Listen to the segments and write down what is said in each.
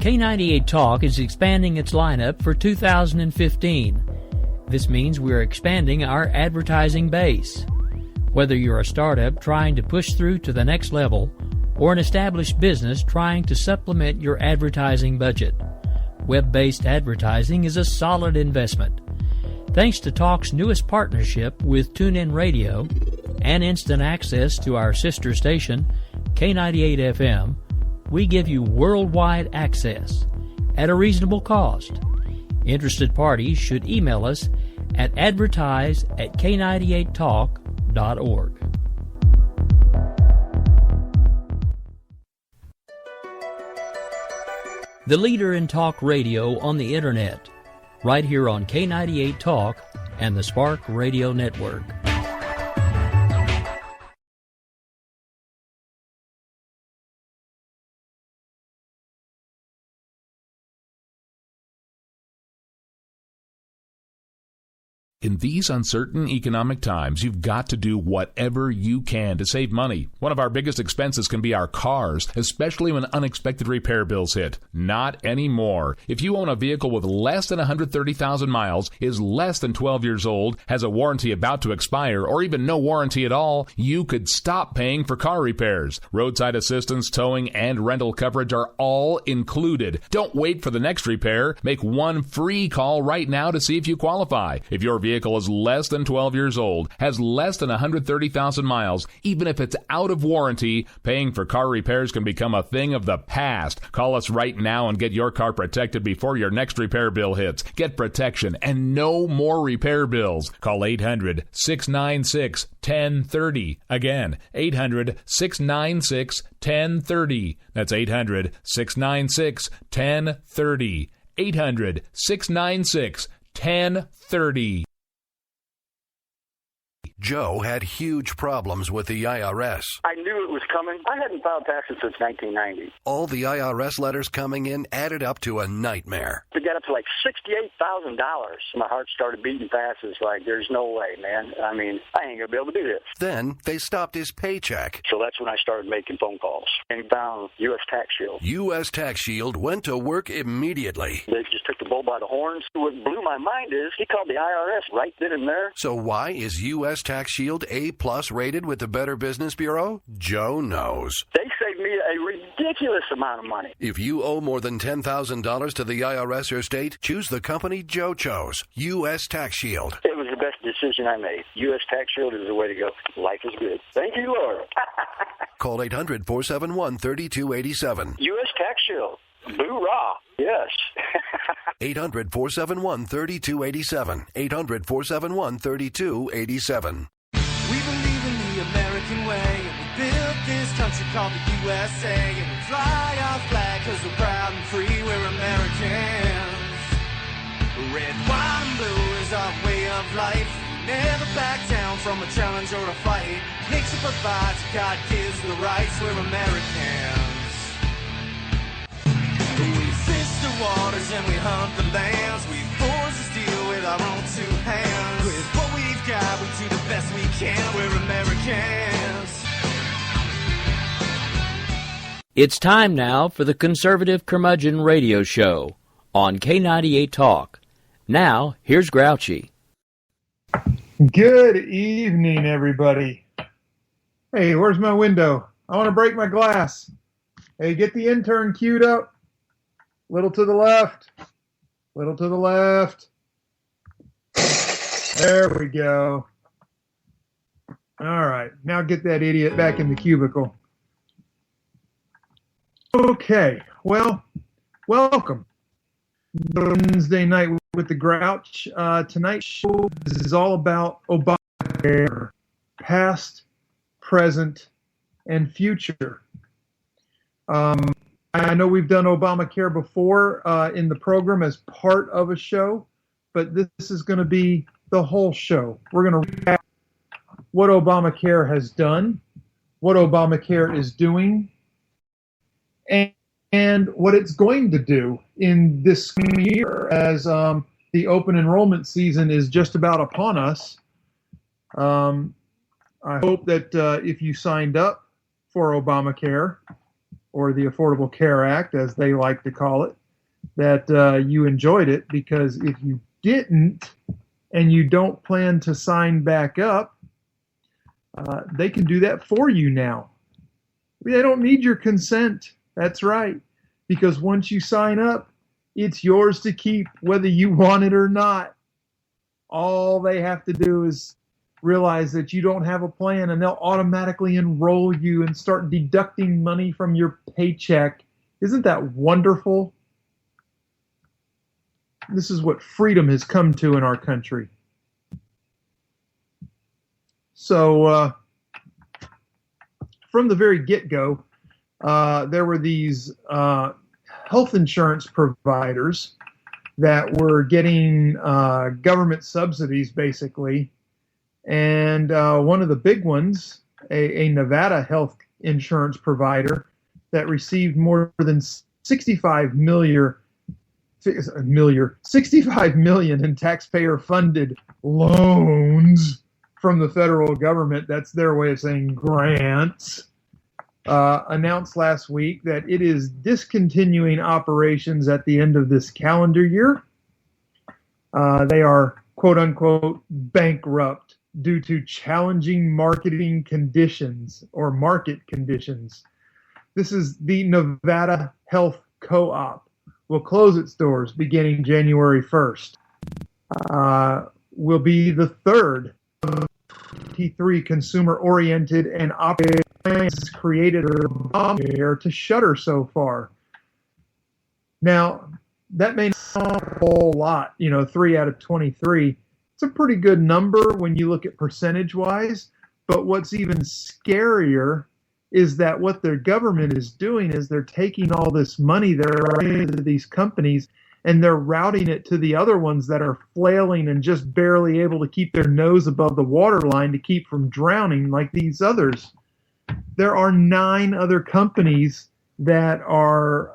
K98 Talk is expanding its lineup for 2015. This means we're expanding our advertising base. Whether you're a startup trying to push through to the next level or an established business trying to supplement your advertising budget, web-based advertising is a solid investment. Thanks to Talk's newest partnership with TuneIn Radio and instant access to our sister station, K98 FM, we give you worldwide access at a reasonable cost. Interested parties should email us at advertise@k98talk.org. The leader in talk radio on the Internet, right here on K98 Talk and the Spark Radio Network. In these uncertain economic times, you've got to do whatever you can to save money. One of our biggest expenses can be our cars, especially when unexpected repair bills hit. Not anymore. If you own a vehicle with less than 130,000 miles, is less than 12 years old, has a warranty about to expire, or even no warranty at all, you could stop paying for car repairs. Roadside assistance, towing, and rental coverage are all included. Don't wait for the next repair. Make one free call right now to see if you qualify. If your vehicle is less than 12 years old, has less than 130,000 miles, even if it's out of warranty, paying for car repairs can become a thing of the past. Call us right now and get your car protected before your next repair bill hits. Get protection and no more repair bills. Call 800-696-1030. Again, 800-696-1030. That's 800-696-1030. 800-696-1030. Joe had huge problems with the IRS. I knew it was coming. I hadn't filed taxes since 1990. All the IRS letters coming in added up to a nightmare. It got up to like $68,000. My heart started beating fast. It's like, there's no way, man. I mean, I ain't going to be able to do this. Then they stopped his paycheck. So that's when I started making phone calls and found U.S. Tax Shield. U.S. Tax Shield went to work immediately. They just took the bull by the horns. What blew my mind is he called the IRS right then and there. So why is U.S. Tax Shield A+ rated with the Better Business Bureau? Joe knows. They saved me a ridiculous amount of money. If you owe more than $10,000 to the IRS or state, choose the company Joe chose, U.S. Tax Shield. It was the best decision I made. U.S. Tax Shield is the way to go. Life is good. Thank you, Lord. Call 800-471-3287. U.S. Tax Shield. Boo-rah. Yes. 800-471-3287. 800-471-3287. We believe in the American way, and we built this country called the USA, and we fly our flag because we're proud and free, we're Americans. Red, white, and blue is our way of life. We never back down from a challenge or a fight. Nature provides, God gives the rights, we're Americans. We fish the waters and we hunt the lands. We forge the steel with our own two hands. With what we've got, we do the best we can. We're Americans. It's time now for the Conservative Curmudgeon Radio Show on K98 Talk. Now, here's Grouchy. Good evening, everybody. Hey, where's my window? I want to break my glass. Hey, get the intern queued up. Little to the left. Little to the left. There we go. All right. Now get that idiot back in the cubicle. Okay. Well, welcome. Wednesday night with the Grouch. Tonight's show is all about Obamacare, past, present, and future. I know we've done Obamacare before in the program as part of a show, but this is going to be the whole show. We're going to recap what Obamacare has done, what Obamacare is doing, and what it's going to do in this year as the open enrollment season is just about upon us. I hope that if you signed up for Obamacare, or the Affordable Care Act, as they like to call it, that you enjoyed it, because if you didn't and you don't plan to sign back up, they can do that for you now. They don't need your consent. That's right. Because once you sign up, it's yours to keep, whether you want it or not. All they have to do is realize that you don't have a plan, and they'll automatically enroll you and start deducting money from your paycheck. Isn't that wonderful? This is what freedom has come to in our country. So, from the very get-go, there were these health insurance providers that were getting government subsidies, basically. And one of the big ones, a Nevada health insurance provider that received more than 65 million in taxpayer-funded loans from the federal government, that's their way of saying grants, announced last week that it is discontinuing operations at the end of this calendar year. They are, quote-unquote, bankrupt due to challenging marketing conditions or market conditions. This is the Nevada Health Co-op. Will close its doors beginning January 1st. Will be the third of 23 consumer-oriented and operated plans created to shutter so far. Now, that may not sound a whole lot, 3 out of 23. It's a pretty good number when you look at percentage-wise, but what's even scarier is that what their government is doing is they're taking all this money they're into these companies and they're routing it to the other ones that are flailing and just barely able to keep their nose above the waterline to keep from drowning like these others. There are 9 other companies that are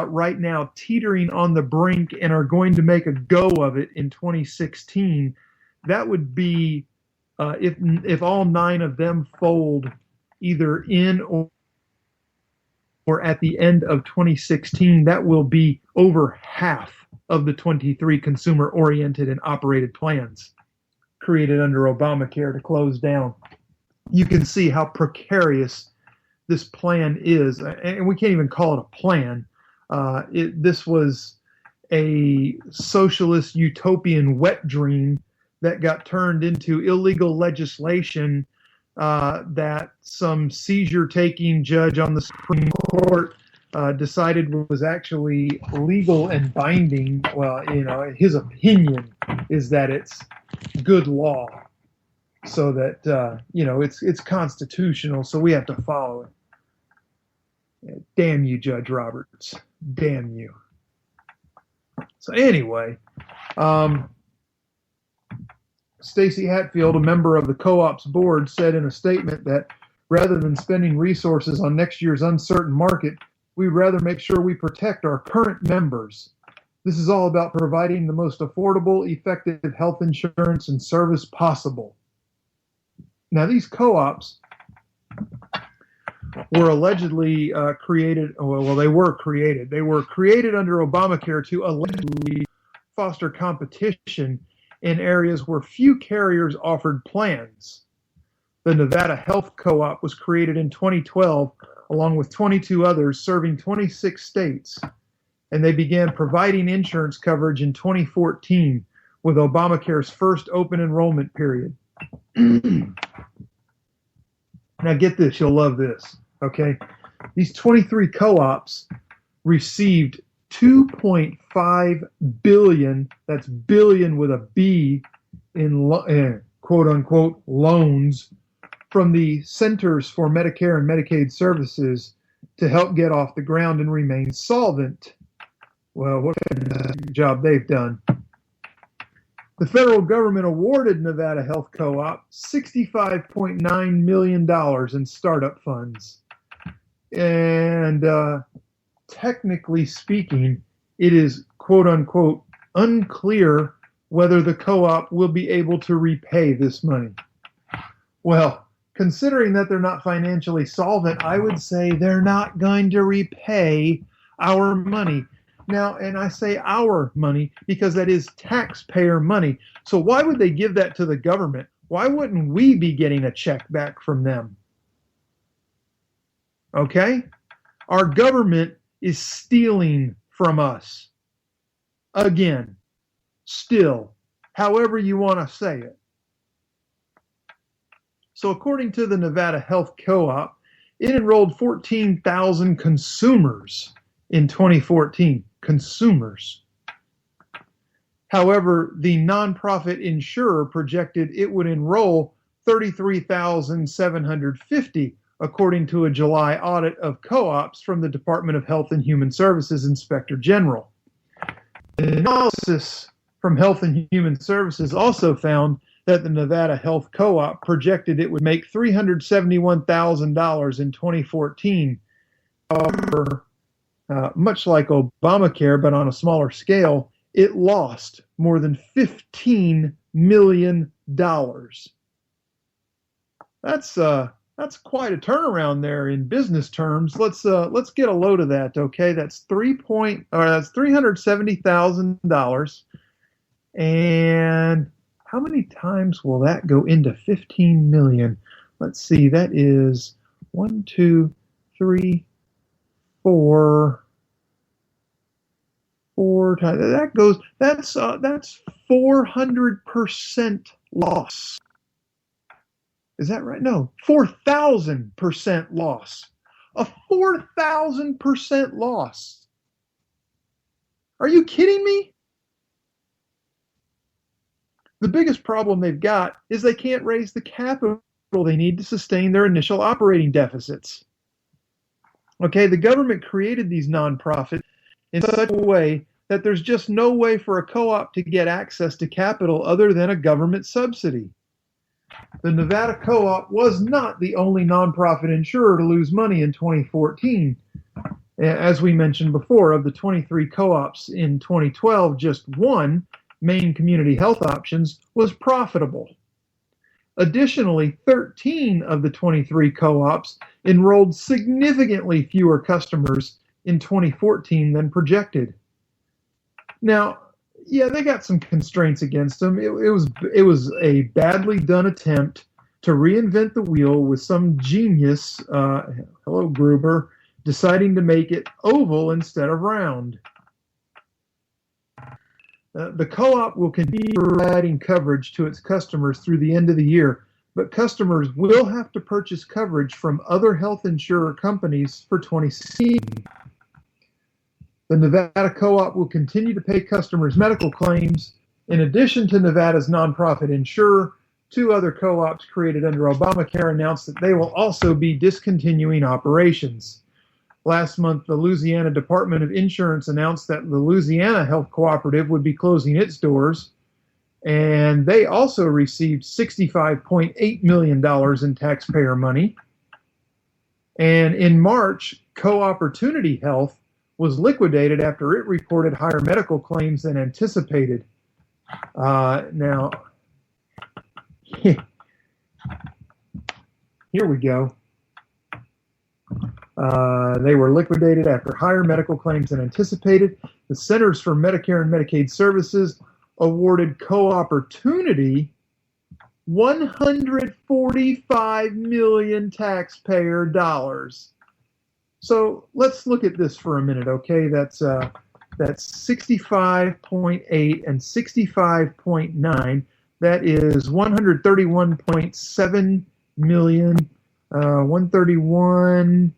right now teetering on the brink and are going to make a go of it in 2016. That would be, if all 9 of them fold either in or at the end of 2016, that will be over half of the 23 consumer-oriented and operated plans created under Obamacare to close down. You can see how precarious this plan is, and we can't even call it a plan. This was a socialist utopian wet dream that got turned into illegal legislation that some seizure-taking judge on the Supreme Court decided was actually legal and binding. Well, his opinion is that it's good law, so that it's constitutional, so we have to follow it. Damn you, Judge Roberts. Damn you. So anyway, Stacey Hatfield, a member of the co-op's board, said in a statement that rather than spending resources on next year's uncertain market, we'd rather make sure we protect our current members. This is all about providing the most affordable, effective health insurance and service possible. Now, these co-ops were allegedly created. Well, they were created. They were created under Obamacare to allegedly foster competition in areas where few carriers offered plans. The Nevada Health Co-op was created in 2012, along with 22 others serving 26 states, and they began providing insurance coverage in 2014 with Obamacare's first open enrollment period. Now get this, you'll love this, okay? These 23 co-ops received $2.5 billion, that's billion with a B, in quote-unquote loans from the Centers for Medicare and Medicaid Services to help get off the ground and remain solvent. Well, what a job they've done. The federal government awarded Nevada Health Co-op $65.9 million in startup funds. And technically speaking, it is, quote-unquote, unclear whether the co-op will be able to repay this money. Well, considering that they're not financially solvent, I would say they're not going to repay our money. Now, and I say our money because that is taxpayer money. So why would they give that to the government? Why wouldn't we be getting a check back from them? Okay? Our government is stealing from us. Again, still, however you want to say it. So according to the Nevada Health Co-op, it enrolled 14,000 consumers in 2014. Consumers. However, the nonprofit insurer projected it would enroll 33,750, according to a July audit of co-ops from the Department of Health and Human Services Inspector General. An analysis from Health and Human Services also found that the Nevada Health Co-op projected it would make $371,000 in 2014. However, much like Obamacare, but on a smaller scale, it lost more than $15 million. That's quite a turnaround there in business terms. Let's get a load of that, okay? That's $370,000, and how many times will that go into 15 million? Let's see. That is 1, 2, 3, 4 times. That's 400% loss. Is that right? No, 4,000% loss. A 4,000% loss. Are you kidding me? The biggest problem they've got is they can't raise the capital they need to sustain their initial operating deficits. Okay, the government created these nonprofits in such a way that there's just no way for a co-op to get access to capital other than a government subsidy. The Nevada Co-op was not the only nonprofit insurer to lose money in 2014. As we mentioned before, of the 23 co-ops in 2012, just one, Maine Community Health Options, was profitable. Additionally, 13 of the 23 co-ops enrolled significantly fewer customers in 2014 than projected. Now, yeah, they got some constraints against them. It was a badly done attempt to reinvent the wheel with some genius, hello Gruber, deciding to make it oval instead of round. The co-op will continue providing coverage to its customers through the end of the year, but customers will have to purchase coverage from other health insurer companies for 2016. The Nevada Co-op will continue to pay customers medical claims. In addition to Nevada's nonprofit insurer, 2 other co-ops created under Obamacare announced that they will also be discontinuing operations. Last month, the Louisiana Department of Insurance announced that the Louisiana Health Cooperative would be closing its doors, and they also received $65.8 million in taxpayer money. And in March, Co-Opportunity Health was liquidated after it reported higher medical claims than anticipated. Now, here we go. They were liquidated after higher medical claims than anticipated. The Centers for Medicare and Medicaid Services awarded Co-Opportunity $145 million taxpayer dollars. So let's look at this for a minute, okay? That's 65.8 and 65.9. That is 131.7 million. 131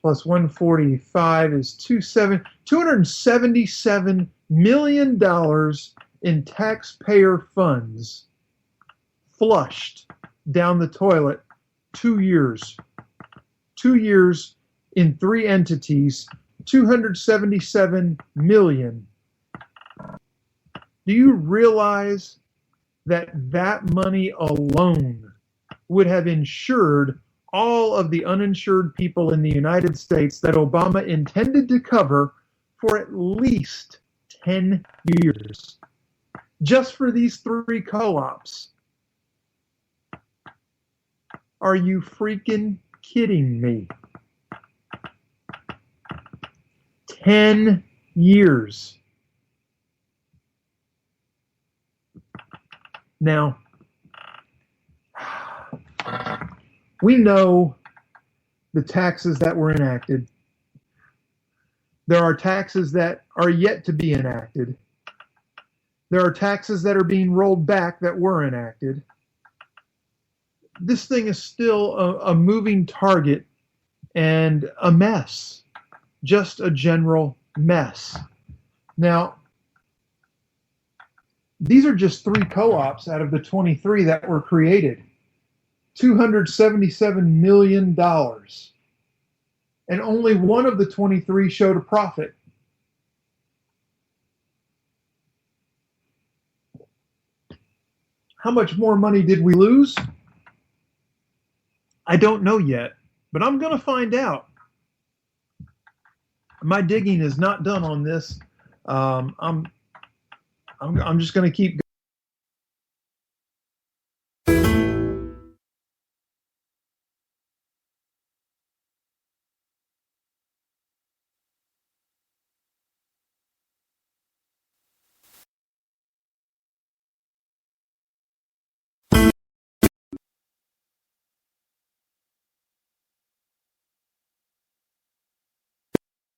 plus 145 is $277 million in taxpayer funds flushed down the toilet 2 years. 2 years in 3 entities, $277 million. Do you realize that that money alone would have insured all of the uninsured people in the United States that Obama intended to cover for at least 10 years? Just for these 3 co-ops. Are you freaking kidding me? 10 years. Now, we know the taxes that were enacted. There are taxes that are yet to be enacted. There are taxes that are being rolled back that were enacted. This thing is still a moving target and a mess. Just a general mess. Now, these are just 3 co-ops out of the 23 that were created. $277 million. And only one of the 23 showed a profit. How much more money did we lose? I don't know yet, but I'm going to find out. My digging is not done on this. I'm just going to keep going.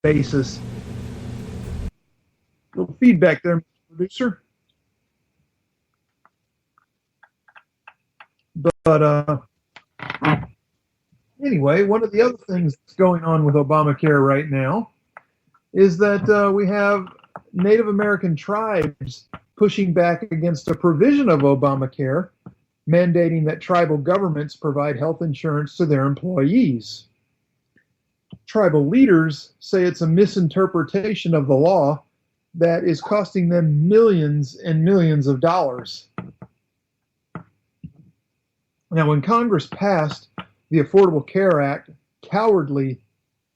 Basis. A little feedback there, Mr. Producer. But anyway, one of the other things that's going on with Obamacare right now is that we have Native American tribes pushing back against a provision of Obamacare mandating that tribal governments provide health insurance to their employees. Tribal leaders say it's a misinterpretation of the law that is costing them millions and millions of dollars. Now, when Congress passed the Affordable Care Act, cowardly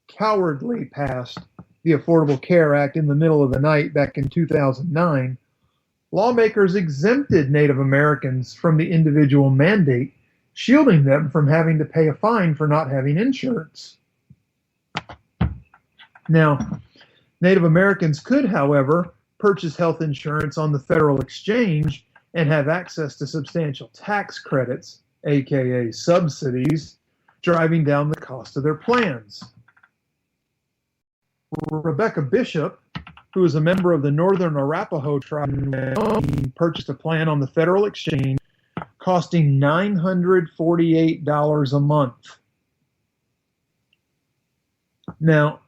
passed the Affordable Care Act in the middle of the night back in 2009, lawmakers exempted Native Americans from the individual mandate, shielding them from having to pay a fine for not having insurance. Now, Native Americans could, however, purchase health insurance on the federal exchange and have access to substantial tax credits, aka subsidies, driving down the cost of their plans. Rebecca Bishop, who is a member of the Northern Arapaho tribe, purchased a plan on the federal exchange costing $948 a month. Now,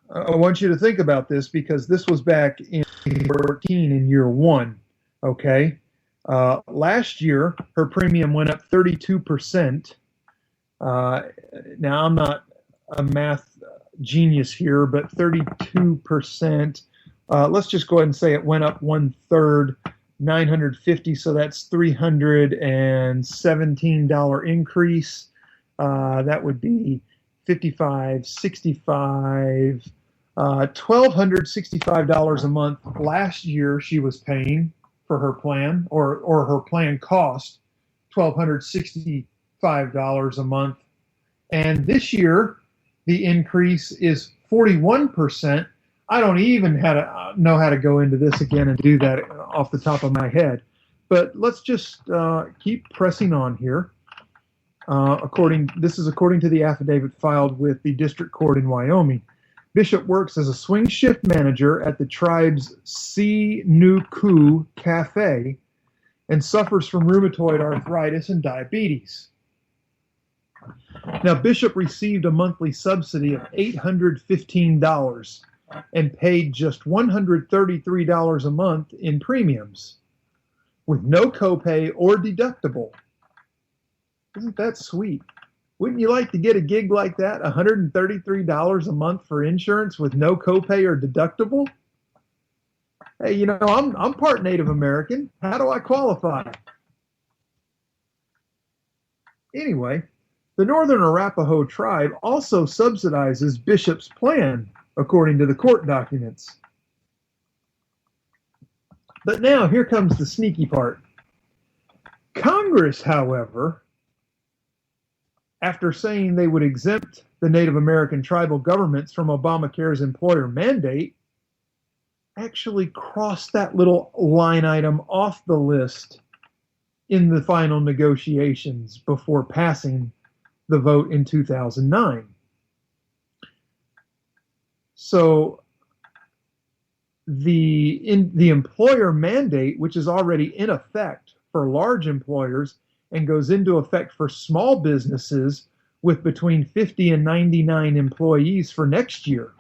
I want you to think about this because this was back in 2014 in year 1, okay? Last year, her premium went up 32%. Now, I'm not a math genius here, but 32%, let's just go ahead and say it went up 1/3, 950, so that's $317 increase. That would be 55, 65, $1,265 a month. Last year she was paying for her plan, or her plan cost $1,265 a month. And this year the increase is 41%. I don't even know how to go into this again and do that off the top of my head. But let's just keep pressing on here. This is according to the affidavit filed with the district court in Wyoming. Bishop works as a swing shift manager at the tribe's Si-Nu-Ku Cafe and suffers from rheumatoid arthritis and diabetes. Now, Bishop received a monthly subsidy of $815 and paid just $133 a month in premiums with no copay or deductible. Isn't that sweet? Wouldn't you like to get a gig like that, $133 a month for insurance with no copay or deductible? Hey, you know, I'm part Native American. How do I qualify? Anyway, the Northern Arapaho tribe also subsidizes Bishop's plan, according to the court documents. But now, here comes the sneaky part. Congress, however, after saying they would exempt the Native American tribal governments from Obamacare's employer mandate, actually crossed that little line item off the list in the final negotiations before passing the vote in 2009. So the employer mandate, which is already in effect for large employers and goes into effect for small businesses with between 50 and 99 employees for next year.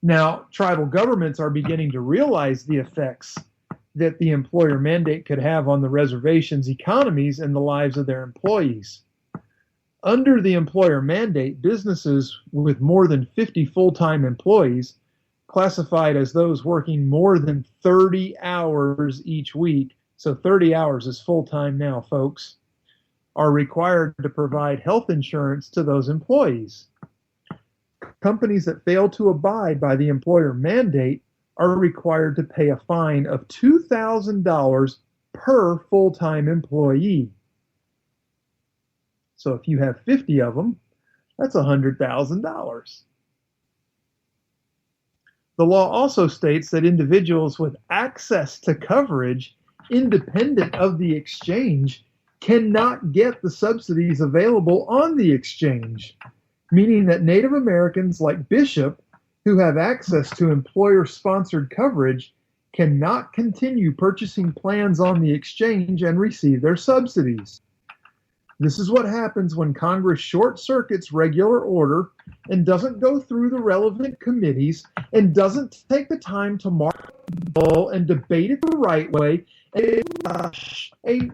Now, tribal governments are beginning to realize the effects that the employer mandate could have on the reservation's economies and the lives of their employees. Under the employer mandate, businesses with more than 50 full-time employees, classified as those working more than 30 hours each week, so 30 hours is full-time now, folks, are required to provide health insurance to those employees. Companies that fail to abide by the employer mandate are required to pay a fine of $2,000 per full-time employee. So if you have 50 of them, that's $100,000. The law also states that individuals with access to coverage independent of the exchange cannot get the subsidies available on the exchange, meaning that Native Americans like Bishop, who have access to employer-sponsored coverage, cannot continue purchasing plans on the exchange and receive their subsidies. This is what happens when Congress short-circuits regular order and doesn't go through the relevant committees and doesn't take the time to mark the bill and debate it the right way, and rush a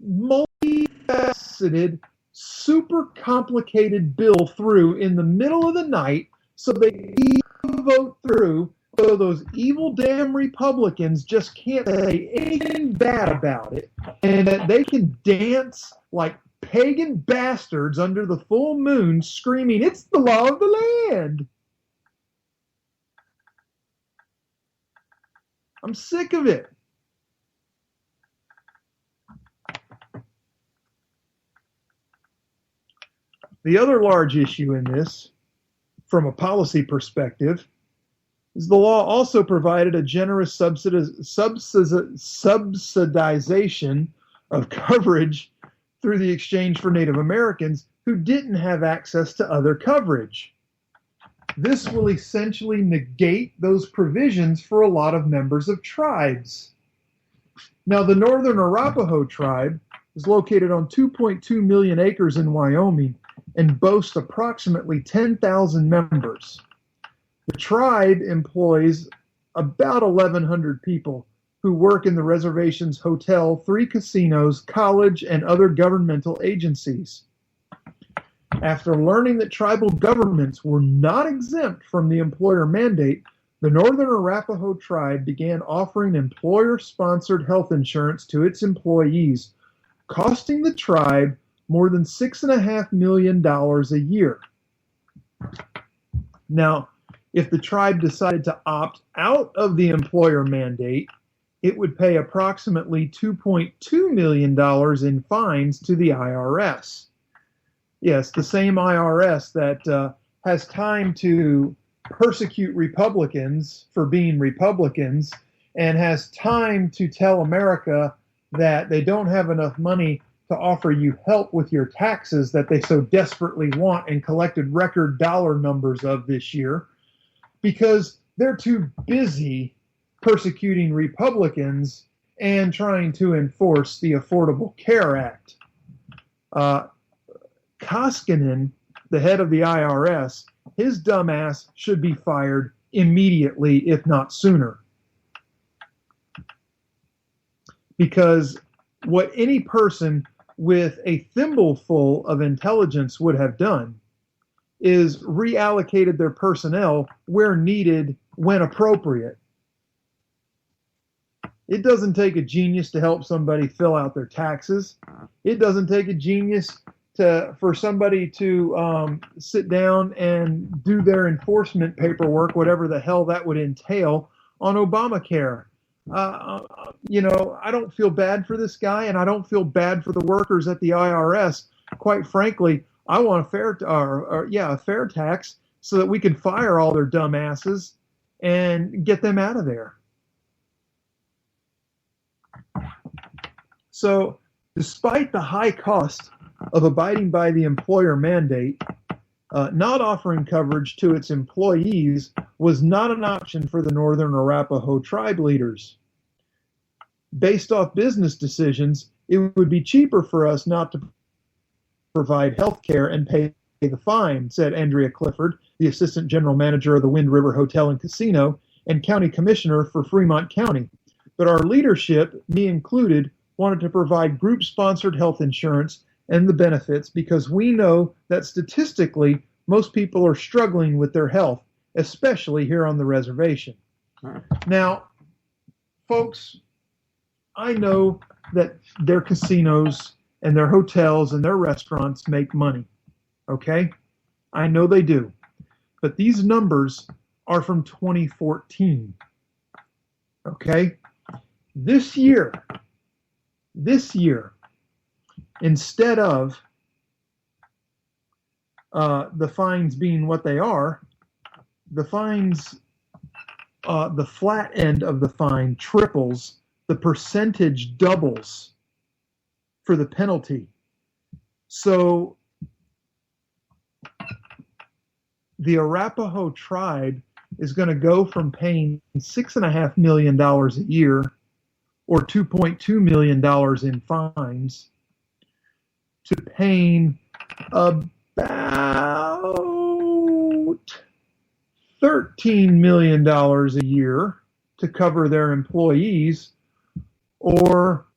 multifaceted, super complicated bill through in the middle of the night so they can vote through, so those evil damn Republicans just can't say anything bad about it, and that they can dance like pagan bastards under the full moon screaming, "It's the law of the land." I'm sick of it. The other large issue in this, from a policy perspective, is the law also provided a generous subsidization of coverage through the exchange for Native Americans who didn't have access to other coverage. This will essentially negate those provisions for a lot of members of tribes. Now, the Northern Arapaho tribe is located on 2.2 million acres in Wyoming and boasts approximately 10,000 members. The tribe employs about 1,100 people who work in the reservation's hotel, 3 casinos, college, and other governmental agencies. After learning that tribal governments were not exempt from the employer mandate, the Northern Arapaho tribe began offering employer-sponsored health insurance to its employees, costing the tribe more than $6.5 million a year. Now, if the tribe decided to opt out of the employer mandate, it would pay approximately $2.2 million in fines to the IRS. Yes, the same IRS that has time to persecute Republicans for being Republicans and has time to tell America that they don't have enough money to offer you help with your taxes that they so desperately want and collected record dollar numbers of this year because they're too busy persecuting Republicans and trying to enforce the Affordable Care Act. Koskinen, the head of the IRS, his dumbass should be fired immediately, if not sooner. Because what any person with a thimbleful of intelligence would have done is reallocated their personnel where needed, when appropriate. It doesn't take a genius to help somebody fill out their taxes. It doesn't take a genius for somebody to sit down and do their enforcement paperwork, whatever the hell that would entail, on Obamacare. I don't feel bad for this guy, and I don't feel bad for the workers at the IRS quite frankly, I want a fair tax so that we can fire all their dumb asses and get them out of there. So, despite the high cost of abiding by the employer mandate, not offering coverage to its employees was not an option for the Northern Arapaho tribe leaders. Based off business decisions, it would be cheaper for us not to provide health care and pay the fine, said Andrea Clifford, the assistant general manager of the Wind River Hotel and Casino and county commissioner for Fremont County. But our leadership, me included, wanted to provide group-sponsored health insurance and the benefits because we know that statistically most people are struggling with their health, especially here on the reservation. Now, folks, I know that their casinos and their hotels and their restaurants make money, okay? I know they do. But these numbers are from 2014, okay? This year, instead of the fines being what they are, the fines, the flat end of the fine triples, the percentage doubles for the penalty. So the Arapaho tribe is going to go from paying $6.5 million a year or $2.2 million in fines to paying about $13 million a year to cover their employees, or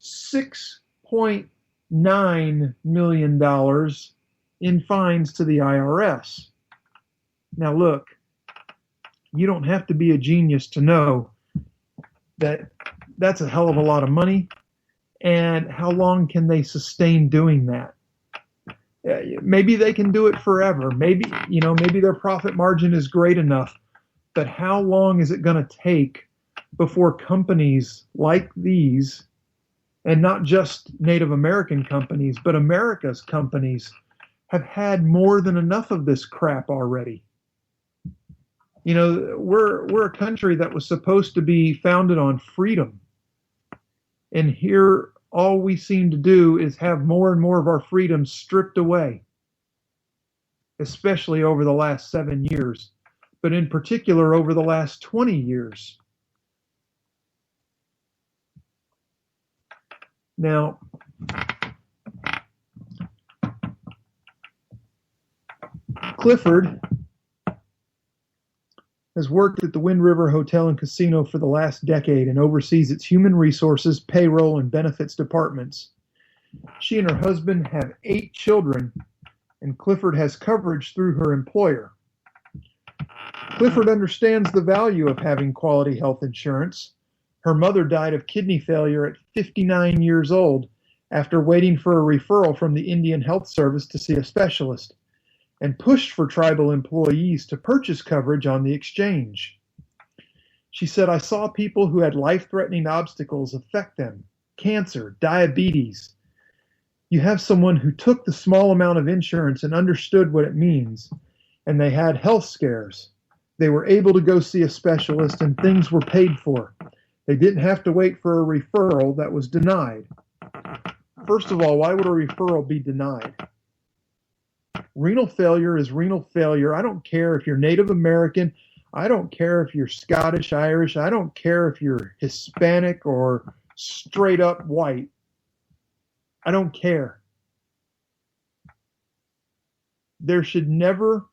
$6.9 million in fines to the IRS. Now look, you don't have to be a genius to know that that's a hell of a lot of money, and how long can they sustain doing that? Maybe they can do it forever. Maybe their profit margin is great enough, but how long is it going to take before companies like these, and not just Native American companies, but America's companies, have had more than enough of this crap already? You know, we're a country that was supposed to be founded on freedom. And here, all we seem to do is have more and more of our freedoms stripped away, especially over the last 7 years, but in particular over the last 20 years. Now, Clifford has worked at the Wind River Hotel and Casino for the last decade and oversees its human resources, payroll, and benefits departments. She and her husband have 8 children, and Clifford has coverage through her employer. Clifford understands the value of having quality health insurance. Her mother died of kidney failure at 59 years old after waiting for a referral from the Indian Health Service to see a specialist, and pushed for tribal employees to purchase coverage on the exchange. She said, "I saw people who had life-threatening obstacles affect them, cancer, diabetes. You have someone who took the small amount of insurance and understood what it means, and they had health scares. They were able to go see a specialist and things were paid for. They didn't have to wait for a referral that was denied." First of all, why would a referral be denied? Renal failure is renal failure. I don't care if you're Native American. I don't care if you're Scottish, Irish. I don't care if you're Hispanic or straight up white. I don't care. There should never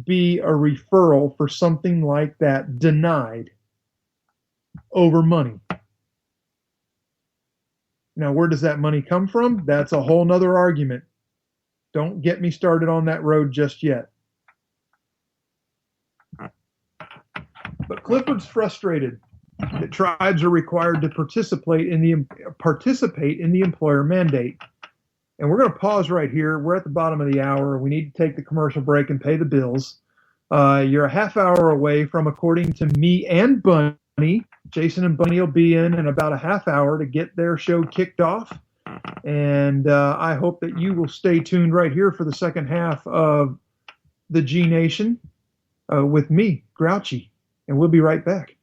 be a referral for something like that denied over money. Now, where does that money come from? That's a whole nother argument. Don't get me started on that road just yet. But Clifford's frustrated that tribes are required to participate in the employer mandate. And we're going to pause right here. We're at the bottom of the hour. We need to take the commercial break and pay the bills. You're a half hour away from, according to me and Bunny, Jason and Bunny will be in about a half hour to get their show kicked off. And I hope that you will stay tuned right here for the second half of the G Nation with me, Grouchy. And we'll be right back.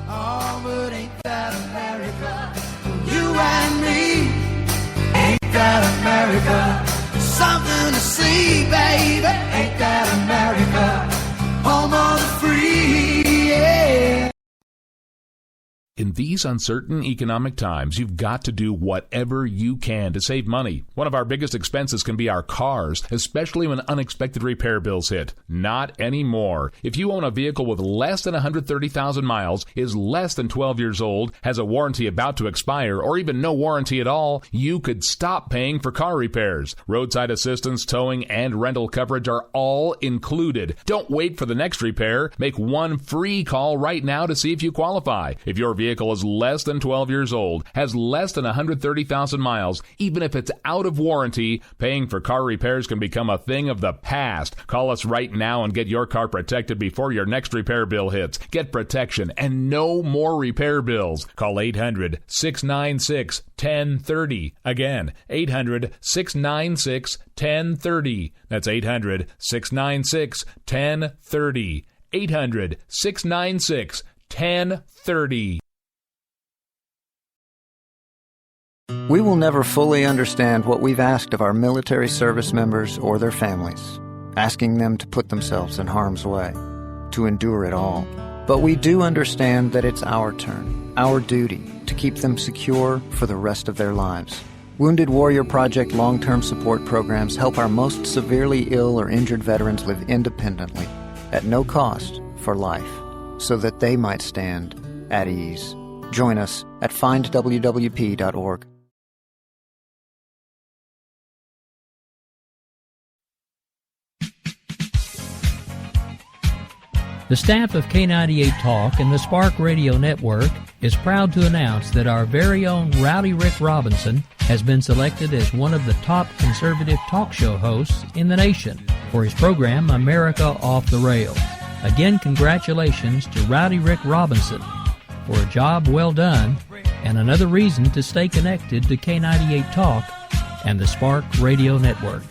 Oh, but ain't that America? You and me. Ain't that America? Something to see, baby. Ain't that America? Home of the free, yeah. In these uncertain economic times, you've got to do whatever you can to save money. One of our biggest expenses can be our cars, especially when unexpected repair bills hit. Not anymore. If you own a vehicle with less than 130,000 miles, is less than 12 years old, has a warranty about to expire, or even no warranty at all, you could stop paying for car repairs. Roadside assistance, towing, and rental coverage are all included. Don't wait for the next repair. Make one free call right now to see if you qualify. If your vehicle is less than 12 years old, has less than 130,000 miles, even if it's out of warranty, paying for car repairs can become a thing of the past. Call us right now and get your car protected before your next repair bill hits. Get protection and no more repair bills. Call 800-696-1030. Again, 800-696-1030. That's 800-696-1030. 800-696-1030. We will never fully understand what we've asked of our military service members or their families, asking them to put themselves in harm's way, to endure it all. But we do understand that it's our turn, our duty, to keep them secure for the rest of their lives. Wounded Warrior Project long-term support programs help our most severely ill or injured veterans live independently, at no cost, for life, so that they might stand at ease. Join us at findwwp.org. The staff of K98 Talk and the Spark Radio Network is proud to announce that our very own Rowdy Rick Robinson has been selected as one of the top conservative talk show hosts in the nation for his program America Off the Rails. Again, congratulations to Rowdy Rick Robinson for a job well done and another reason to stay connected to K98 Talk and the Spark Radio Network.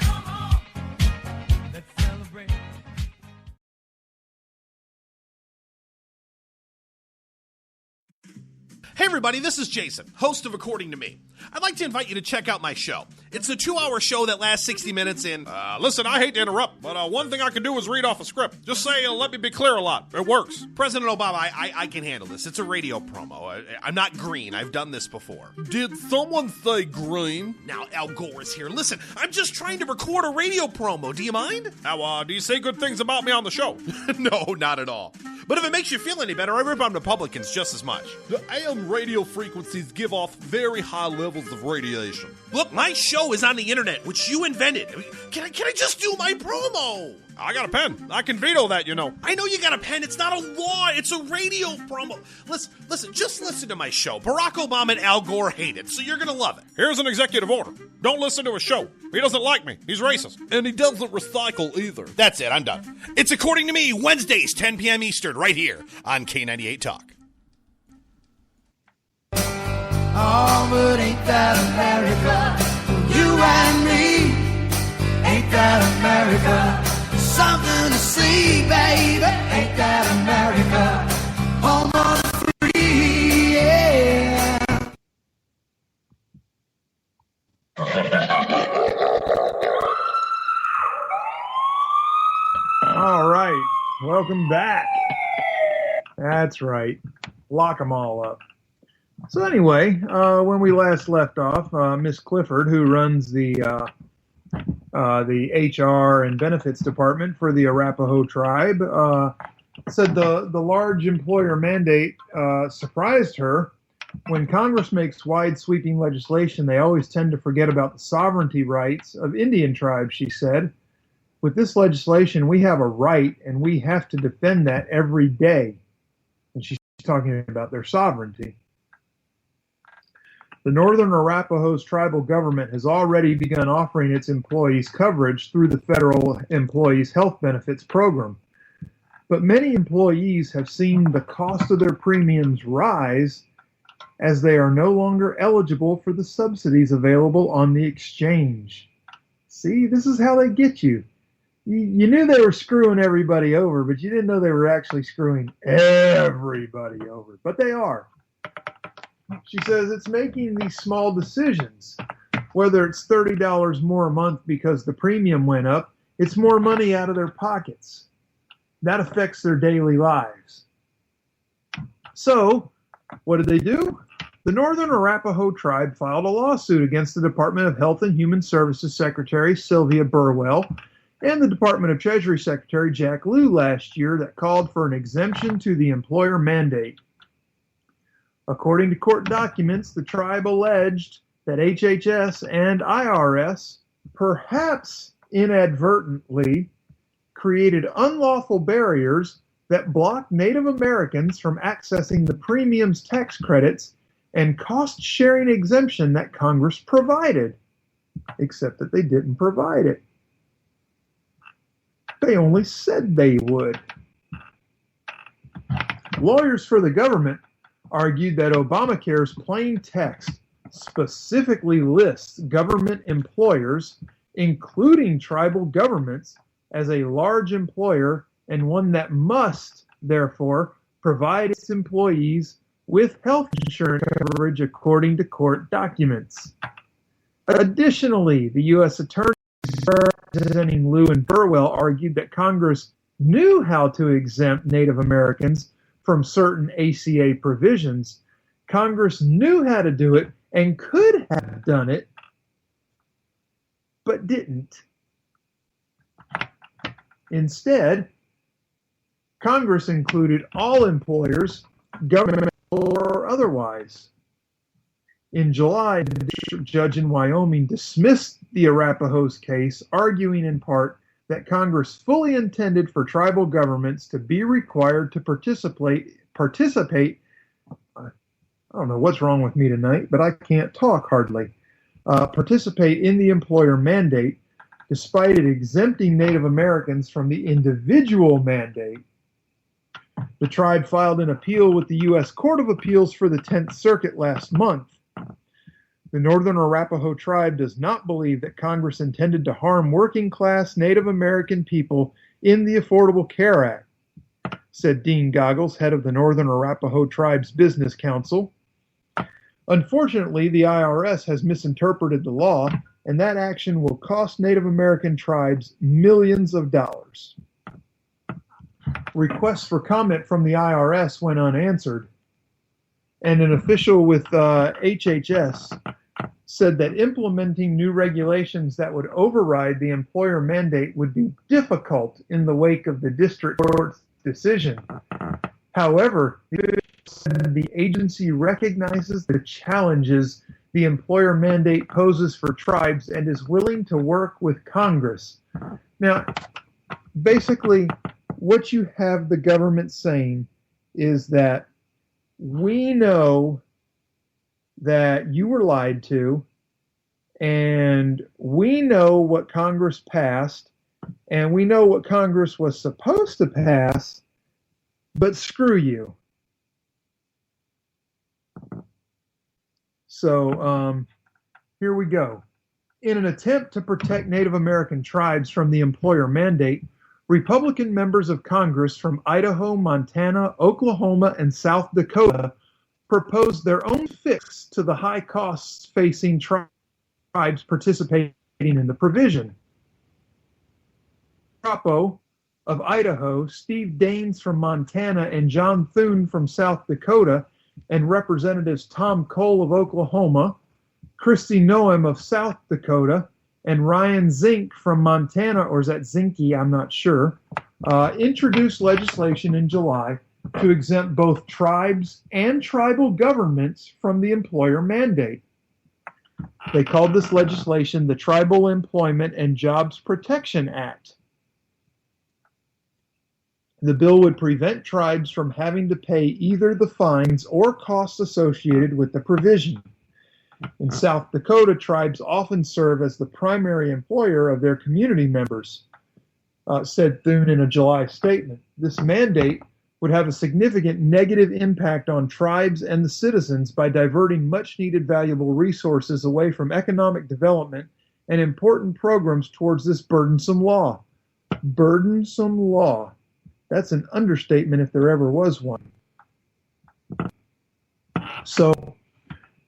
Hey everybody, this is Jason, host of According to Me. I'd like to invite you to check out my show. It's a 2-hour show that lasts 60 minutes and, listen, I hate to interrupt, but one thing I can do is read off a script. Just say, let me be clear a lot. It works. President Obama, I can handle this. It's a radio promo. I'm not green. I've done this before. Did someone say green? Now, Al Gore is here. Listen, I'm just trying to record a radio promo. Do you mind? Now, do you say good things about me on the show? No, not at all. But if it makes you feel any better, I rip on Republicans just as much. The AM radio frequencies give off very high levels of radiation. Look, my show is on the internet, which you invented. Can I just do my promo? I got a pen. I can veto that, you know. I know you got a pen. It's not a law. It's a radio promo. Listen, just listen to my show. Barack Obama and Al Gore hate it, so you're going to love it. Here's an executive order. Don't listen to his show. He doesn't like me. He's racist. And he doesn't recycle either. That's it. I'm done. It's According to Me, Wednesdays, 10 p.m. Eastern, right here on K98 Talk. Oh, but ain't that America? You and me. Ain't that America? Something to see, baby. Ain't that America? Home of the free, yeah. All right. Welcome back. That's right. Lock them all up. So anyway, when we last left off, Miss Clifford, who runs the HR and benefits department for the Arapaho tribe, said the large employer mandate surprised her. When Congress makes wide-sweeping legislation, they always tend to forget about the sovereignty rights of Indian tribes, she said. With this legislation, we have a right, and we have to defend that every day. And she's talking about their sovereignty. The Northern Arapaho's tribal government has already begun offering its employees coverage through the Federal Employees Health Benefits Program. But many employees have seen the cost of their premiums rise, as they are no longer eligible for the subsidies available on the exchange. See, this is how they get you. You knew they were screwing everybody over, but you didn't know they were actually screwing everybody over. But they are. She says it's making these small decisions. Whether it's $30 more a month because the premium went up, it's more money out of their pockets. That affects their daily lives. So, what did they do? The Northern Arapaho tribe filed a lawsuit against the Department of Health and Human Services Secretary Sylvia Burwell and the Department of Treasury Secretary Jack Lew last year that called for an exemption to the employer mandate. According to court documents, the tribe alleged that HHS and IRS, perhaps inadvertently, created unlawful barriers that blocked Native Americans from accessing the premiums tax credits and cost-sharing exemption that Congress provided, except that they didn't provide it. They only said they would. Lawyers for the government argued that Obamacare's plain text specifically lists government employers, including tribal governments, as a large employer and one that must, therefore, provide its employees with health insurance coverage according to court documents. Additionally, the U.S. Attorney representing Lew and Burwell argued that Congress knew how to exempt Native Americans from certain ACA provisions. Congress knew how to do it and could have done it, but didn't. Instead, Congress included all employers, government or otherwise. In July, the district judge in Wyoming dismissed the Arapahoes case, arguing in part that Congress fully intended for tribal governments to be required to participate. I don't know what's wrong with me tonight, but I can't talk hardly. Participate in the employer mandate, despite it exempting Native Americans from the individual mandate. The tribe filed an appeal with the U.S. Court of Appeals for the 10th Circuit last month. The Northern Arapaho tribe does not believe that Congress intended to harm working-class Native American people in the Affordable Care Act, said Dean Goggles, head of the Northern Arapaho Tribe's Business Council. Unfortunately, the IRS has misinterpreted the law, and that action will cost Native American tribes millions of dollars. Requests for comment from the IRS went unanswered, and an official with HHS said that implementing new regulations that would override the employer mandate would be difficult in the wake of the district court's decision. However, the agency recognizes the challenges the employer mandate poses for tribes and is willing to work with Congress. Now, basically, what you have the government saying is that we know that you were lied to, and we know what Congress passed, and we know what Congress was supposed to pass, but screw you. So here we go. In an attempt to protect Native American tribes from the employer mandate, Republican members of Congress from Idaho, Montana, Oklahoma, and South Dakota proposed their own fix to the high costs facing tribes participating in the provision. Crapo of Idaho, Steve Daines from Montana, and John Thune from South Dakota, and Representatives Tom Cole of Oklahoma, Kristi Noem of South Dakota, and Ryan Zink from Montana, or is that Zinke, I'm not sure, introduced legislation in July to exempt both tribes and tribal governments from the employer mandate. They called this legislation the Tribal Employment and Jobs Protection Act. The bill would prevent tribes from having to pay either the fines or costs associated with the provision. In South Dakota, tribes often serve as the primary employer of their community members, said Thune in a July statement. This mandate would have a significant negative impact on tribes and the citizens by diverting much-needed valuable resources away from economic development and important programs towards this burdensome law. Burdensome law. That's an understatement if there ever was one. So,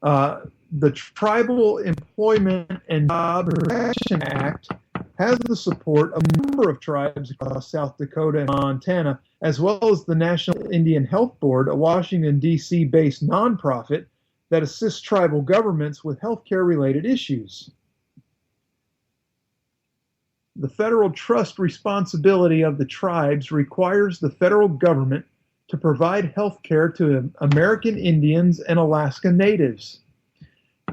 the Tribal Employment and Job Protection Act has the support of a number of tribes across South Dakota and Montana, as well as the National Indian Health Board, a Washington, D.C. based nonprofit that assists tribal governments with healthcare-related issues. The federal trust responsibility of the tribes requires the federal government to provide health care to American Indians and Alaska Natives.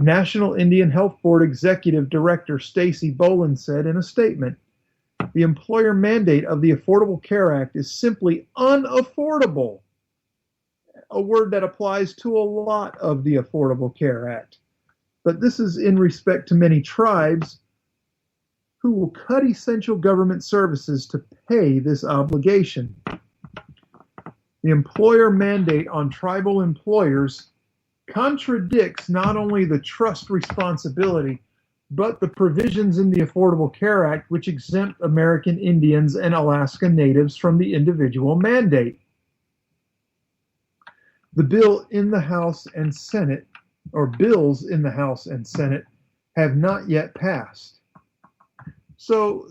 National Indian Health Board Executive Director Stacy Boland said in a statement, "The employer mandate of the Affordable Care Act is simply unaffordable," a word that applies to a lot of the Affordable Care Act. But this is in respect to many tribes who will cut essential government services to pay this obligation. The employer mandate on tribal employers contradicts not only the trust responsibility, but the provisions in the Affordable Care Act which exempt American Indians and Alaska Natives from the individual mandate. The bill in the House and Senate, or bills in the House and Senate, have not yet passed. So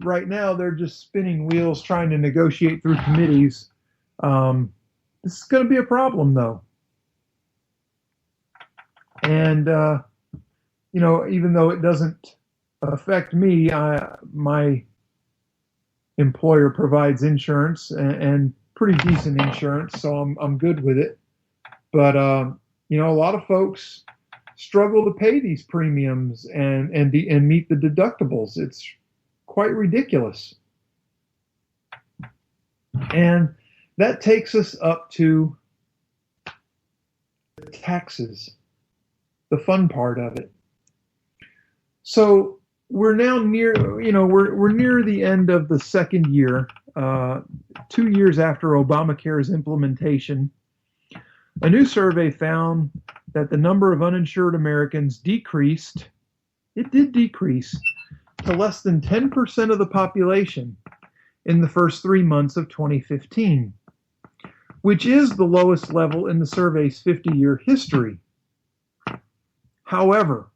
right now they're just spinning wheels trying to negotiate through committees. This is going to be a problem, though. And, even though it doesn't affect me, my employer provides insurance and pretty decent insurance, so I'm good with it. But, a lot of folks struggle to pay these premiums and meet the deductibles. It's quite ridiculous. And that takes us up to taxes, the fun part of it. So we're now near, we're near the end of the second year, 2 years after Obamacare's implementation. A new survey found that the number of uninsured Americans decreased. It did decrease to less than 10% of the population in the first 3 months of 2015, which is the lowest level in the survey's 50-year history. However,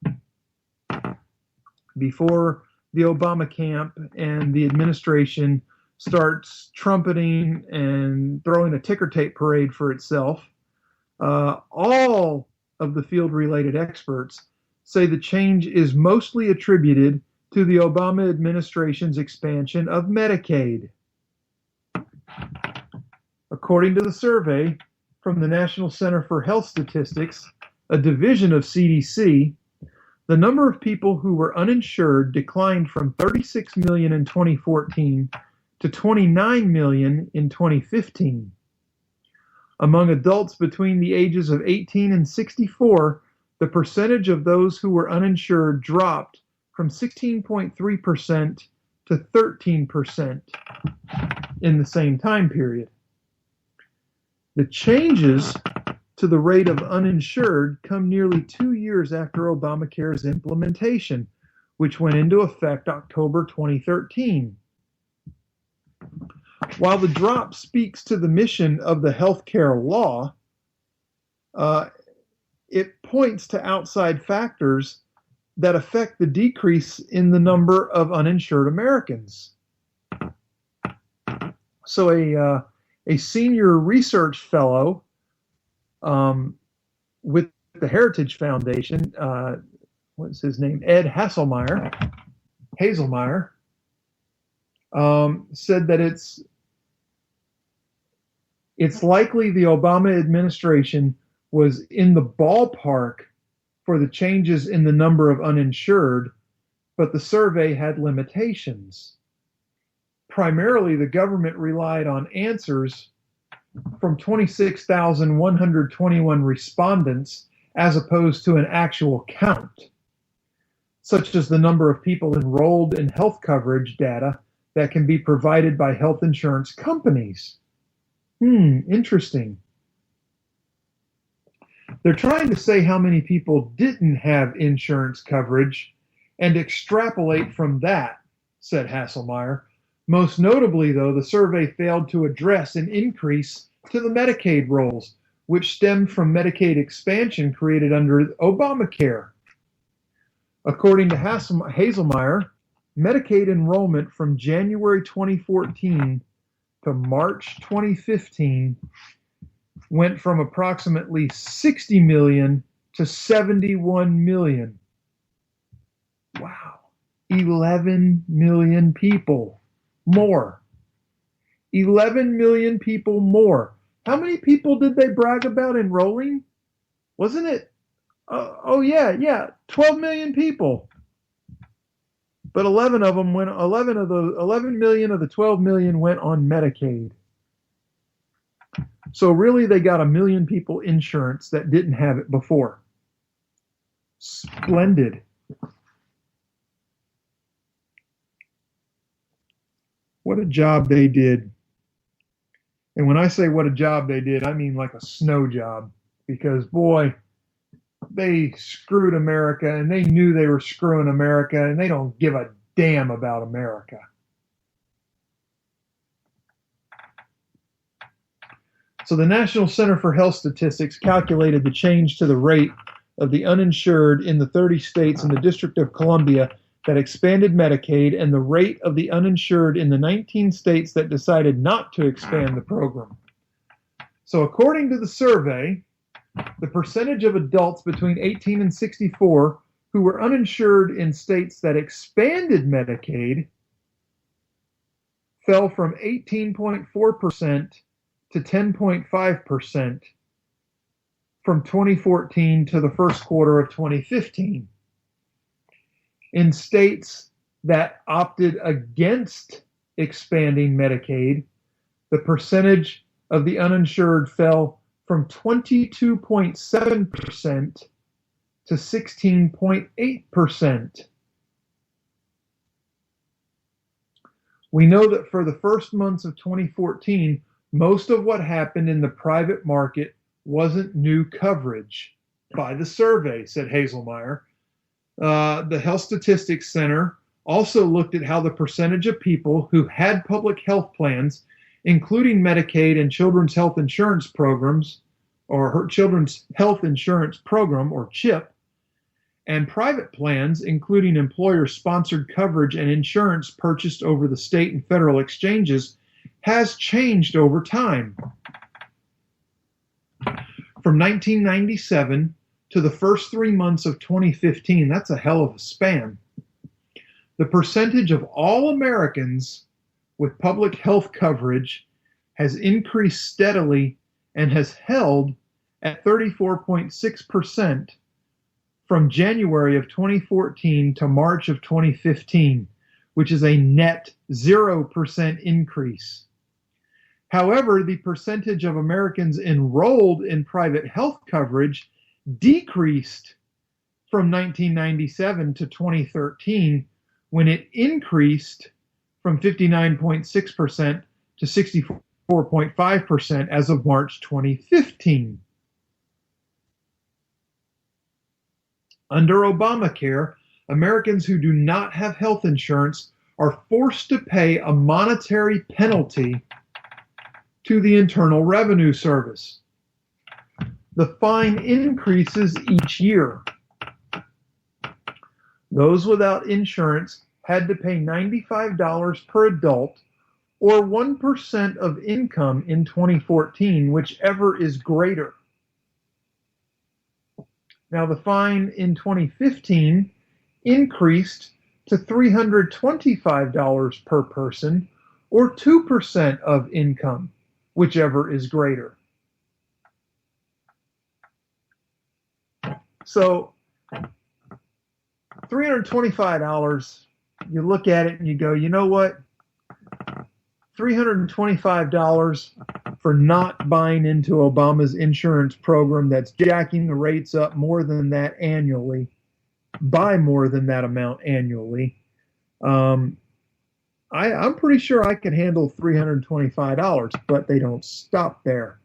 before the Obama camp and the administration starts trumpeting and throwing a ticker tape parade for itself, all of the field-related experts say the change is mostly attributed to the Obama administration's expansion of Medicaid. According to the survey from the National Center for Health Statistics, a division of CDC, the number of people who were uninsured declined from 36 million in 2014 to 29 million in 2015. Among adults between the ages of 18 and 64, the percentage of those who were uninsured dropped from 16.3% to 13% in the same time period. The changes to the rate of uninsured come nearly 2 years after Obamacare's implementation, which went into effect October 2013. While the drop speaks to the mission of the healthcare law, it points to outside factors that affect the decrease in the number of uninsured Americans. So a senior research fellow with the Heritage Foundation, what's his name? Ed Haselmeyer, said that it's likely the Obama administration was in the ballpark for the changes in the number of uninsured, but the survey had limitations. Primarily, the government relied on answers from 26,121 respondents as opposed to an actual count, such as the number of people enrolled in health coverage data that can be provided by health insurance companies. Interesting. They're trying to say how many people didn't have insurance coverage and extrapolate from that, said Hasselmeyer. Most notably, though, the survey failed to address an increase to the Medicaid rolls, which stemmed from Medicaid expansion created under Obamacare. According to Haselmeyer, Medicaid enrollment from January 2014 to March 2015 went from approximately 60 million to 71 million. Wow. 11 million people more. 11 million people more. How many people did they brag about enrolling? Wasn't it? 12 million people. But 11 million of the 12 million went on Medicaid. So really they got 1 million people insurance that didn't have it before. Splendid. What a job they did. And when I say what a job they did, I mean like a snow job. Because boy, they screwed America, and they knew they were screwing America, and they don't give a damn about America. So the National Center for Health Statistics calculated the change to the rate of the uninsured in the 30 states and the District of Columbia that expanded Medicaid, and the rate of the uninsured in the 19 states that decided not to expand the program. So according to the survey, the percentage of adults between 18 and 64 who were uninsured in states that expanded Medicaid fell from 18.4% to 10.5% from 2014 to the first quarter of 2015. In states that opted against expanding Medicaid, the percentage of the uninsured fell from 22.7% to 16.8%. We know that for the first months of 2014, most of what happened in the private market wasn't new coverage by the survey, said Haselmeyer. The Health Statistics Center also looked at how the percentage of people who had public health plans, including Medicaid and Children's Health Insurance Programs, or Children's Health Insurance Program, or CHIP, and private plans, including employer-sponsored coverage and insurance purchased over the state and federal exchanges, has changed over time. From 1997 to the first 3 months of 2015, that's a hell of a span, the percentage of all Americans with public health coverage has increased steadily and has held at 34.6% from January of 2014 to March of 2015, which is a net 0% increase. However, the percentage of Americans enrolled in private health coverage decreased from 1997 to 2013, when it increased from 59.6% to 64.5% as of March 2015. Under Obamacare, Americans who do not have health insurance are forced to pay a monetary penalty to the Internal Revenue Service. The fine increases each year. Those without insurance had to pay $95 per adult, or 1% of income in 2014, whichever is greater. Now, the fine in 2015 increased to $325 per person, or 2% of income, whichever is greater. So, $325, you look at it and you go, you know what? $325 for not buying into Obama's insurance program that's jacking the rates up more than that annually, by more than that amount annually. I'm pretty sure I can handle $325, but they don't stop there.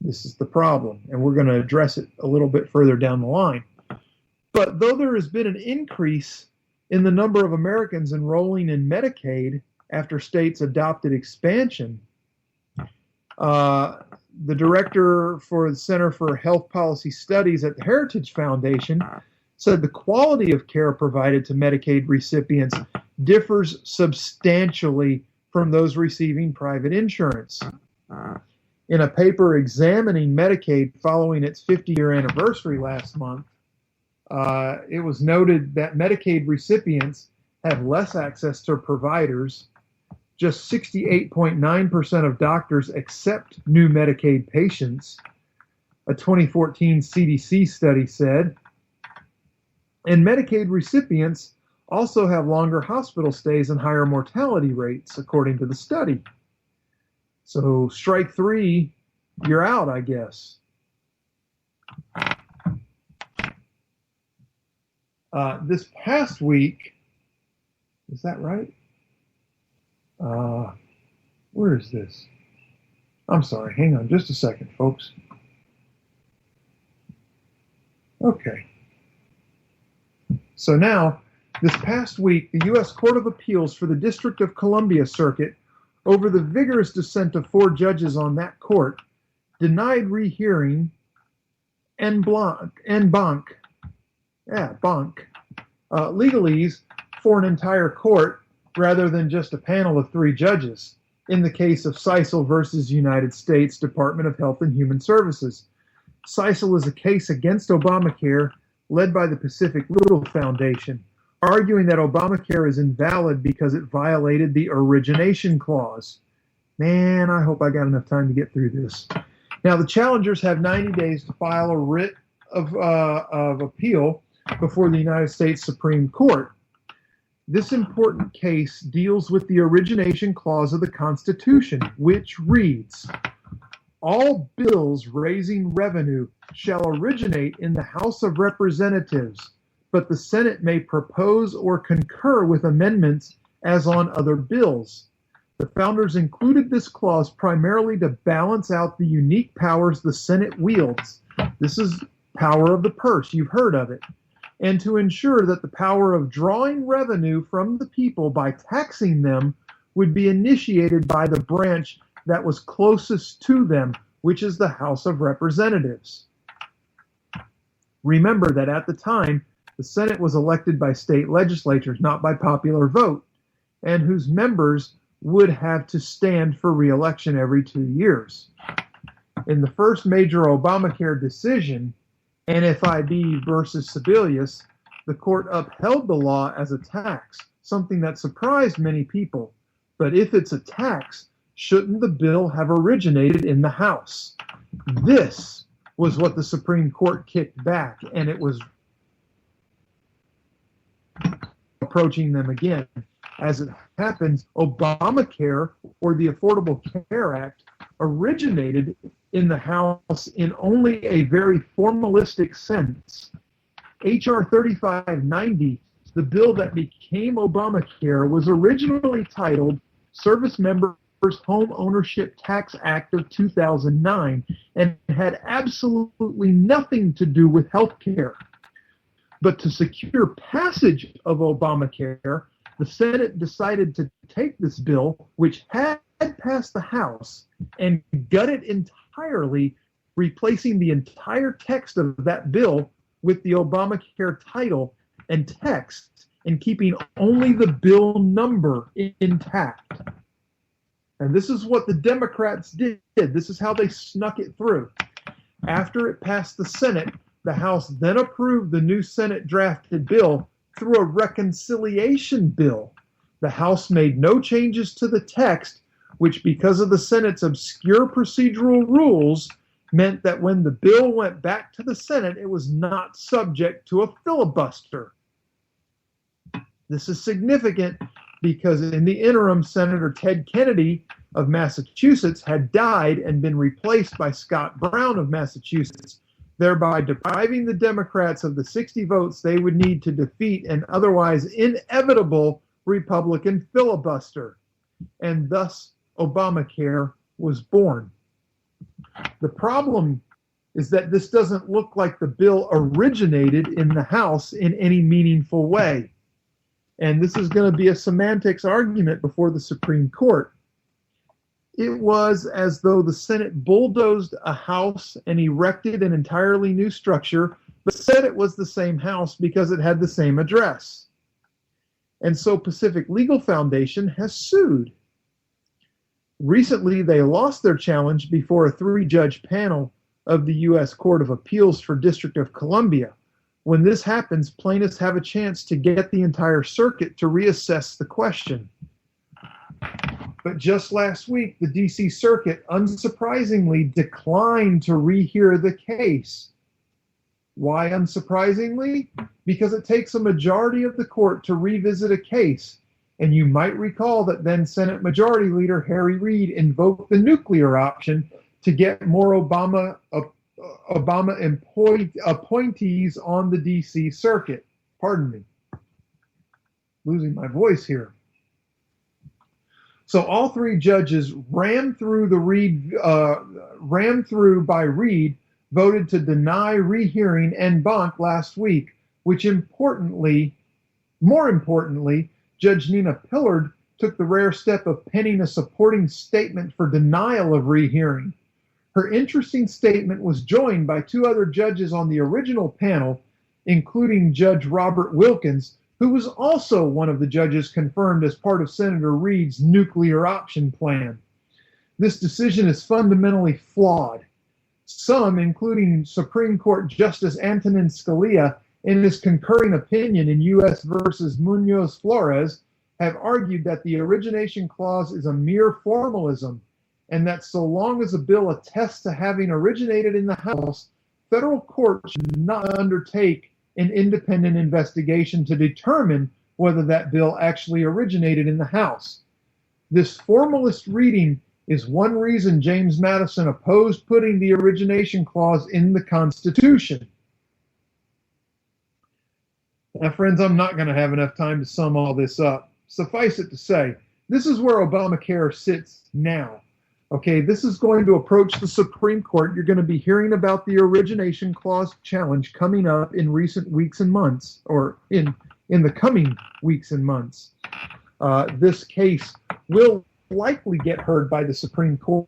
This is the problem, and we're going to address it a little bit further down the line. But though there has been an increase in the number of Americans enrolling in Medicaid after states adopted expansion, the director for the Center for Health Policy Studies at the Heritage Foundation said the quality of care provided to Medicaid recipients differs substantially from those receiving private insurance. In a paper examining Medicaid following its 50-year anniversary last month, it was noted that Medicaid recipients have less access to providers. Just 68.9% of doctors accept new Medicaid patients, a 2014 CDC study said. And Medicaid recipients also have longer hospital stays and higher mortality rates, according to the study. So strike three, you're out, I guess. This past week, is that right? Where is this? I'm sorry, hang on just a second, folks. Okay. So now, this past week, the U.S. Court of Appeals for the District of Columbia Circuit, over the vigorous dissent of 4 judges on that court, denied rehearing en banc legalese for an entire court rather than just a panel of 3 judges in the case of Sisal versus United States Department of Health and Human Services. Sisal is a case against Obamacare led by the Pacific Little Foundation, arguing that Obamacare is invalid because it violated the origination clause. Man, I hope I got enough time to get through this. Now, the challengers have 90 days to file a writ of appeal before the United States Supreme Court. This important case deals with the origination clause of the Constitution, which reads, "All bills raising revenue shall originate in the House of Representatives, but the Senate may propose or concur with amendments as on other bills." The founders included this clause primarily to balance out the unique powers the Senate wields. This is power of the purse, you've heard of it. And to ensure that the power of drawing revenue from the people by taxing them would be initiated by the branch that was closest to them, which is the House of Representatives. Remember that at the time, the Senate was elected by state legislatures, not by popular vote, and whose members would have to stand for re-election every 2 years. In the first major Obamacare decision, NFIB versus Sebelius, the court upheld the law as a tax, something that surprised many people. But if it's a tax, shouldn't the bill have originated in the House? This was what the Supreme Court kicked back, and it was approaching them again. As it happens, Obamacare, or the Affordable Care Act, originated in the House in only a very formalistic sense. H.R. 3590, the bill that became Obamacare, was originally titled Service Members Home Ownership Tax Act of 2009 and had absolutely nothing to do with health care. But to secure passage of Obamacare, the Senate decided to take this bill, which had passed the House, and gut it entirely, replacing the entire text of that bill with the Obamacare title and text, and keeping only the bill number intact. And this is what the Democrats did. This is how they snuck it through. After it passed the Senate, the House then approved the new Senate-drafted bill through a reconciliation bill. The House made no changes to the text, which, because of the Senate's obscure procedural rules, meant that when the bill went back to the Senate, it was not subject to a filibuster. This is significant because in the interim, Senator Ted Kennedy of Massachusetts had died and been replaced by Scott Brown of Massachusetts, thereby depriving the Democrats of the 60 votes they would need to defeat an otherwise inevitable Republican filibuster, and thus Obamacare was born. The problem is that this doesn't look like the bill originated in the House in any meaningful way. And this is going to be a semantics argument before the Supreme Court. It was as though the Senate bulldozed a house and erected an entirely new structure, but said it was the same house because it had the same address. And so Pacific Legal Foundation has sued. Recently, they lost their challenge before a 3-judge panel of the U.S. Court of Appeals for District of Columbia. When this happens, plaintiffs have a chance to get the entire circuit to reassess the question. But just last week, the D.C. Circuit unsurprisingly declined to rehear the case. Why unsurprisingly? Because it takes a majority of the court to revisit a case. And you might recall that then Senate Majority Leader Harry Reid invoked the nuclear option to get more Obama appointees on the D.C. Circuit. Pardon me. Losing my voice here. So all 3 judges rammed through by Reid, voted to deny rehearing en banc last week, which more importantly, Judge Nina Pillard took the rare step of penning a supporting statement for denial of rehearing. Her interesting statement was joined by 2 other judges on the original panel, including Judge Robert Wilkins, who was also one of the judges confirmed as part of Senator Reid's nuclear option plan. This decision is fundamentally flawed. Some, including Supreme Court Justice Antonin Scalia, in his concurring opinion in U.S. versus Munoz Flores, have argued that the origination clause is a mere formalism, and that so long as a bill attests to having originated in the House, federal courts should not undertake an independent investigation to determine whether that bill actually originated in the House. This formalist reading is one reason James Madison opposed putting the origination clause in the Constitution. Now, friends, I'm not going to have enough time to sum all this up. Suffice it to say, this is where Obamacare sits now. Okay, this is going to approach the Supreme Court. You're going to be hearing about the origination clause challenge coming up in recent weeks and months, or in the coming weeks and months. This case will likely get heard by the Supreme Court.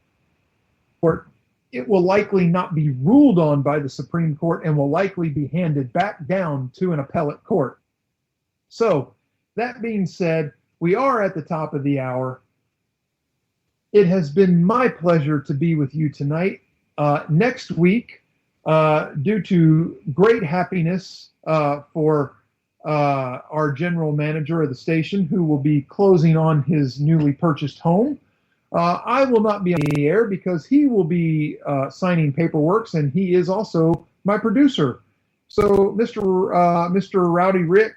It will likely not be ruled on by the Supreme Court and will likely be handed back down to an appellate court. So, that being said, we are at the top of the hour. It has been my pleasure to be with you tonight. Next week, due to great happiness for our general manager of the station, who will be closing on his newly purchased home, I will not be on the air because he will be signing paperwork, and he is also my producer. So, Mr. Rowdy Rick,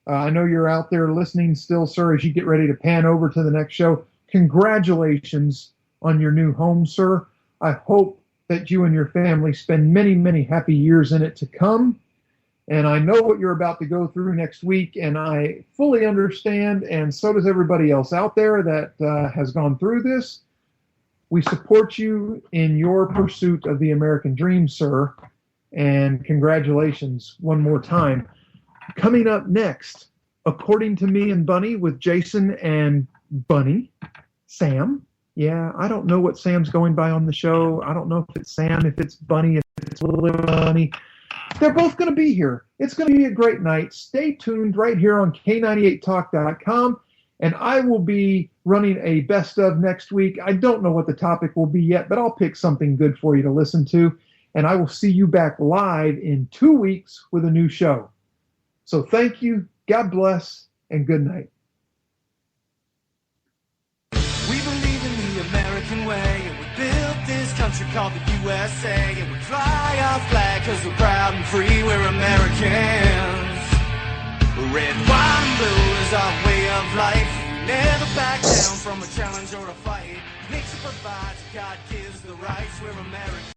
I know you're out there listening still, sir, as you get ready to pan over to the next show. Congratulations on your new home, sir. I hope that you and your family spend many, many happy years in it to come. And I know what you're about to go through next week, and I fully understand, and so does everybody else out there that has gone through this. We support you in your pursuit of the American dream, sir, and congratulations one more time. Coming up next, According to Me and Bunny with Jason and Bunny, Sam. Yeah, I don't know what Sam's going by on the show. I don't know if it's Sam, if it's Bunny, if it's Little Bunny. They're both going to be here. It's going to be a great night. Stay tuned right here on K98Talk.com, and I will be running a best of next week. I don't know what the topic will be yet, but I'll pick something good for you to listen to, and I will see you back live in 2 weeks with a new show. So thank you, God bless, and good night. We believe in the American way, and we built this country called the USA, and we fly our flag because we're proud and free, we're Americans. Red, white, and blue is our way of life. We never back down from a challenge or a fight. Nature provides, God gives the rights, we're Americans.